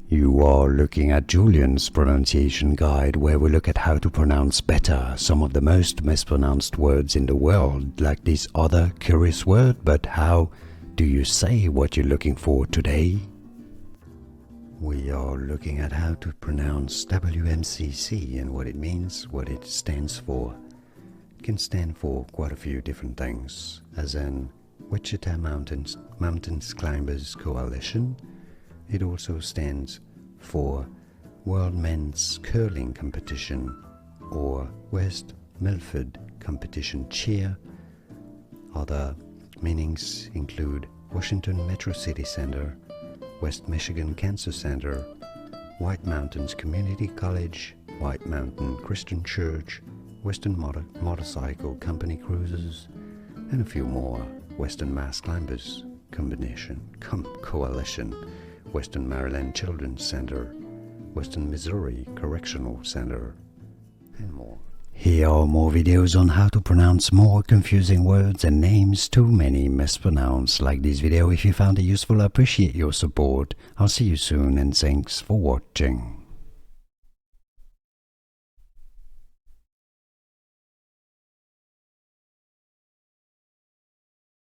You are looking at Julian's pronunciation guide, where we look at how to pronounce better some of the most mispronounced words in the world, like this other curious word. But how do you say what you're looking for today? We are looking at how to pronounce WMCC and what it means, what it stands for. It can stand for quite a few different things, as in Wichita Mountains Climbers Coalition. It also stands for World Men's Curling Competition or West Milford Competition Cheer. Other meanings include Washington Metro City Center, West Michigan Cancer Center, White Mountains Community College, White Mountain Christian Church, Western Motorcycle Company Cruises, and a few more. Western Mass Climbers Coalition, Western Maryland Children's Center, Western Missouri Correctional Center, and more. Here are more videos on how to pronounce more confusing words and names too many mispronounced. Like this video if you found it useful. I appreciate your support. I'll see you soon and thanks for watching.